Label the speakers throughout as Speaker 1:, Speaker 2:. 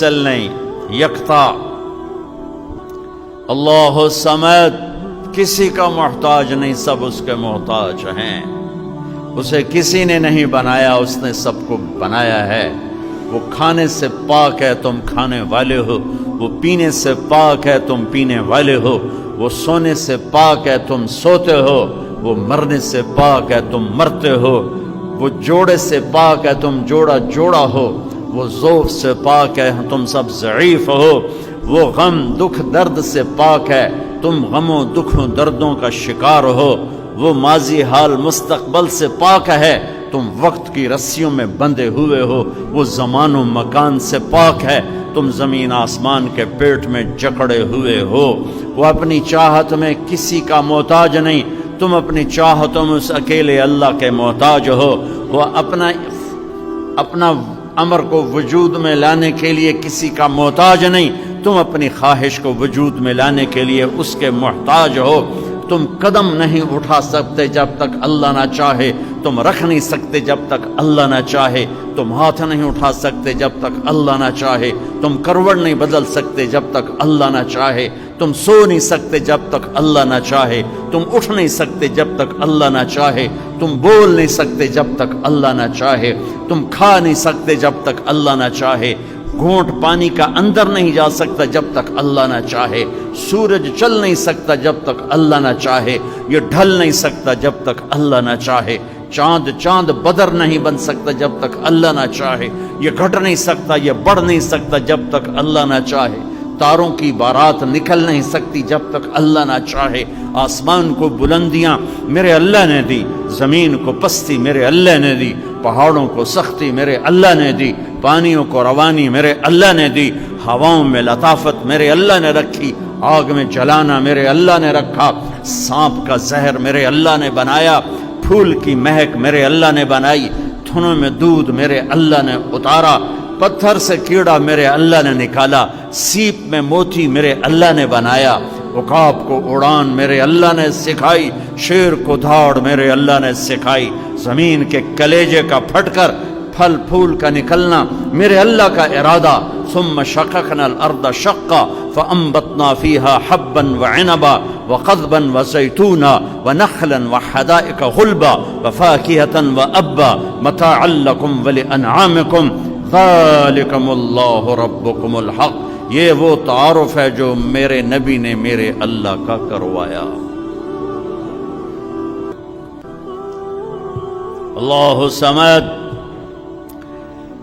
Speaker 1: مفصل نہیں، یکتا۔ اللہ الصمد، کسی کا محتاج نہیں، سب اس کے محتاج ہیں۔ اسے کسی نے نہیں بنایا، اس نے سب کو بنایا ہے۔ وہ کھانے سے پاک ہے، تم کھانے والے ہو۔ وہ پینے سے پاک ہے، تم پینے والے ہو۔ وہ سونے سے پاک ہے، تم سوتے ہو۔ وہ مرنے سے پاک ہے، تم مرتے ہو۔ وہ جوڑے سے پاک ہے، تم جوڑا ہو۔ وہ ضعف سے پاک ہے، تم سب ضعیف ہو۔ وہ غم دکھ درد سے پاک ہے، تم غموں دکھوں دردوں کا شکار ہو۔ وہ ماضی حال مستقبل سے پاک ہے، تم وقت کی رسیوں میں بندھے ہوئے ہو۔ وہ زمان و مکان سے پاک ہے، تم زمین آسمان کے پیٹ میں جکڑے ہوئے ہو۔ وہ اپنی چاہت میں کسی کا محتاج نہیں، تم اپنی چاہتوں میں اس اکیلے اللہ کے محتاج ہو۔ وہ اپنا امر کو وجود میں لانے کے لیے کسی کا محتاج نہیں، تم اپنی خواہش کو وجود میں لانے کے لیے اس کے محتاج ہو۔ تم قدم نہیں اٹھا سکتے جب تک اللہ نہ چاہے، تم رکھ نہیں سکتے جب تک اللہ نہ چاہے، تم ہاتھ نہیں اٹھا سکتے جب تک اللہ نہ چاہے، تم کروٹ نہیں بدل سکتے جب تک اللہ نہ چاہے، تم سو نہیں سکتے جب تک اللہ نہ چاہے، تم اٹھ نہیں سکتے جب تک اللہ نہ چاہے، تم بول نہیں سکتے جب تک اللہ نہ چاہے، تم کھا نہیں سکتے جب تک اللہ نہ چاہے، گھونٹ پانی کا اندر نہیں جا سکتا جب تک اللہ نہ چاہے، سورج چل نہیں سکتا جب تک اللہ نہ چاہے، یہ ڈھل نہیں سکتا جب تک اللہ نہ چاہے، چاند بدر نہیں بن سکتا جب تک اللہ نہ چاہے، یہ گھٹ نہیں سکتا، یہ بڑھ نہیں سکتا جب تک اللہ نہ چاہے، تاروں کی بارات نکل نہیں سکتی جب تک اللہ نہ چاہے۔ آسمان کو بلندیاں میرے اللہ نے دی، زمین کو پستی میرے اللہ نے دی، پہاڑوں کو سختی میرے اللہ نے دی، پانیوں کو روانی میرے اللہ نے دی، ہواؤں میں لطافت میرے اللہ نے رکھی، آگ میں جلانا میرے اللہ نے رکھا، سانپ کا زہر میرے اللہ نے بنایا، پھول کی مہک میرے اللہ نے بنائی، تھنوں میں دودھ میرے اللہ نے اتارا، پتھر سے کیڑا میرے اللہ نے نکالا، سیپ میں موتی میرے اللہ نے بنایا، عقاب کو اڑان میرے اللہ نے سکھائی، شیر کو دھاڑ میرے اللہ نے سکھائی، زمین کے کلیجے کا پھٹ کر پھل پھول کا نکلنا میرے اللہ کا ارادہ، ثم شققنا الارض شقا فانبتنا فيها حبا وعنبا وقضبا وزيتونا ونخلا وحدائق غلبا وفاكهة وابا متاعا لكم ولانعامكم ذالکم اللہ ربکم الحق۔ یہ وہ تعارف ہے جو میرے نبی نے میرے اللہ کا کروایا۔ اللہ الصمد،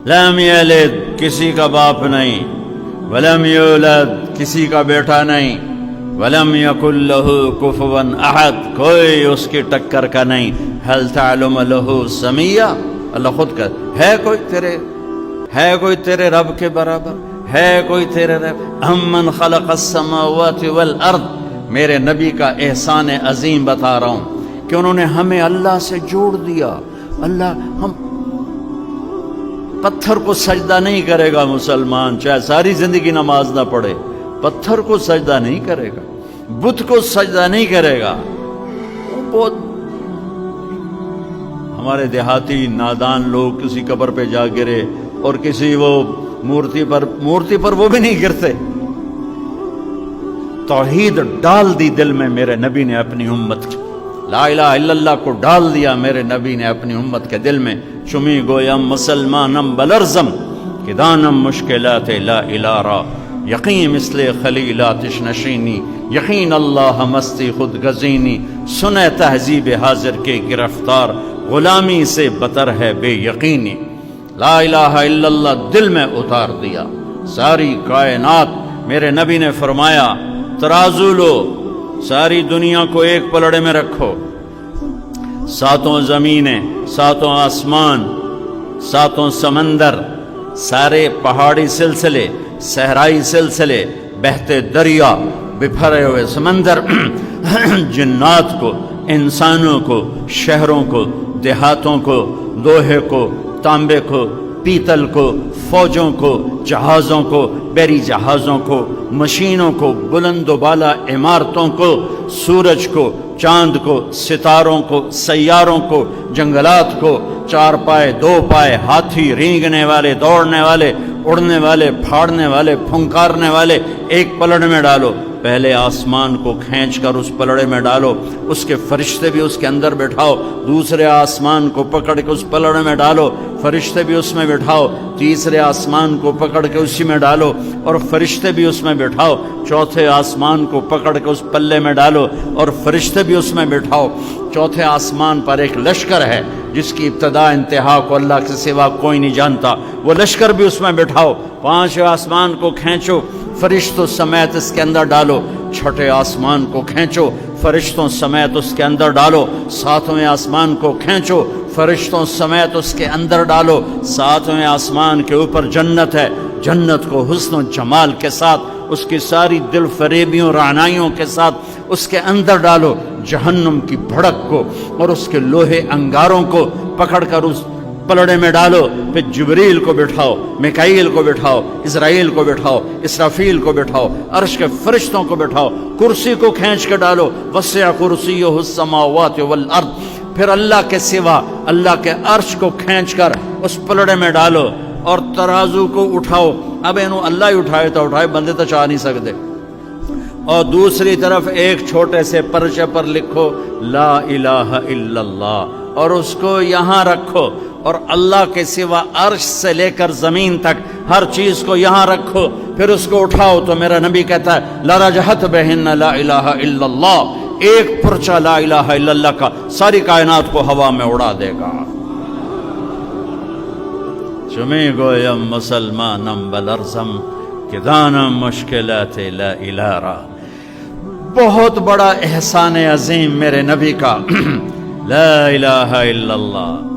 Speaker 1: لم یلد، کسی کا باپ نہیں، ولم یولد، کسی کا بیٹا نہیں، ولم یکن لہ کفوا احد، کوئی اس کی ٹکر کا نہیں، هل تعلم لہ سمیہ، اللہ خود کا ہے کوئی تیرے رب کے برابر؟ ہے کوئی تیرے رب؟ امن خلق السماوات والارض، میرے نبی کا احسان عظیم بتا رہا ہوں کہ انہوں نے ہمیں اللہ سے جوڑ دیا۔ ہم پتھر کو سجدہ نہیں کرے گا مسلمان، چاہے ساری زندگی نماز نہ پڑھے، پتھر کو سجدہ نہیں کرے گا، بت کو سجدہ نہیں کرے گا۔ بہت ہمارے دیہاتی نادان لوگ کسی قبر پہ جا گرے اور کسی وہ مورتی پر وہ بھی نہیں گرتے۔ توحید ڈال دی دل میں میرے نبی نے اپنی امت کی، لا الہ الا اللہ کو ڈال دیا میرے نبی نے اپنی امت کے دل میں۔ چمی گویم مسلمانم بلرزم کہ دانم مشکلات لا الہ را، یقین مثل خلیلاتش نشینی، یقین اللہ مستی خود گزینی، سنے تہذیب حاضر کے گرفتار، غلامی سے بتر ہے بے یقینی۔ لا الہ الا اللہ دل میں اتار دیا۔ ساری کائنات میرے نبی نے فرمایا ترازو لو، ساری دنیا کو ایک پلڑے میں رکھو، ساتوں زمینیں، ساتوں آسمان، ساتوں سمندر، سارے پہاڑی سلسلے، صحرائی سلسلے، بہتے دریا، بکھرے ہوئے سمندر، جنات کو، انسانوں کو، شہروں کو، دیہاتوں کو، لوہے کو، تانبے کو، پیتل کو، فوجوں کو، جہازوں کو، بحری جہازوں کو، مشینوں کو، بلند و بالا عمارتوں کو، سورج کو، چاند کو، ستاروں کو، سیاروں کو، جنگلات کو، چار پائے، دو پائے، ہاتھی، رینگنے والے، دوڑنے والے، اڑنے والے، پھاڑنے والے، پھنکارنے والے ایک پلڑ میں ڈالو، پہلے آسمان کو کھینچ کر اس پلڑے میں ڈالو، اس کے فرشتے بھی اس کے اندر بٹھاؤ، دوسرے آسمان کو پکڑ کے اس پلڑے میں ڈالو، فرشتے بھی اس میں بٹھاؤ، تیسرے آسمان کو پکڑ کے اسی میں ڈالو اور فرشتے بھی اس میں بٹھاؤ، چوتھے آسمان کو پکڑ کے اس پلے میں ڈالو اور فرشتے بھی اس میں بٹھاؤ۔ چوتھے آسمان پر ایک لشکر ہے جس کی ابتدا انتہا کو اللہ کے سوا کوئی نہیں جانتا، وہ لشکر بھی اس میں بٹھاؤ۔ پانچویں آسمان کو کھینچو، فرشتوں سمیت اس کے اندر ڈالو، چھٹے آسمان کو کھینچو، فرشتوں سمیت اس کے اندر ڈالو، ساتویں آسمان کو کھینچو، فرشتوں سمیت اس کے اندر ڈالو، ساتویں آسمان کے اوپر جنت ہے، جنت کو حسن و جمال کے ساتھ، اس کی ساری دل فریبیوں رعنائیوں کے ساتھ اس کے اندر ڈالو، جہنم کی بھڑک کو اور اس کے لوہے انگاروں کو پکڑ کر اس پلڑے میں ڈالو، پھر جبریل کو بٹھاؤ، میکائیل کو بٹھاؤ، اسرائیل کو بٹھاؤ، اسرافیل کو بٹھاؤ، عرش کے فرشتوں کو بٹھاؤ، کرسی کو کھینچ کے ڈالو، وسع کرسیہ السماوات والارض، پھر اللہ کے سوا اللہ کے عرش کو کھینچ کر اس پلڑے میں ڈالو اور ترازو کو اٹھاؤ، اب انہوں اللہ ہی اٹھائے تو اٹھائے، بندے تو چاہ نہیں سکتے، اور دوسری طرف ایک چھوٹے سے پرچے پر لکھو لا الہ الا اللہ اور اس کو یہاں رکھو، اور اللہ کے سوا عرش سے لے کر زمین تک ہر چیز کو یہاں رکھو، پھر اس کو اٹھاؤ تو میرا نبی کہتا ہے لرجحت بہن لا الہ الا اللہ، ایک پرچہ لا الہ الا اللہ کا ساری کائنات کو ہوا میں اڑا دے گا۔ چمی گویم مسلمانم بلرزم کہ دانم مشکلات لا الہ را، بہت بڑا احسان عظیم میرے نبی کا لا الہ الا اللہ۔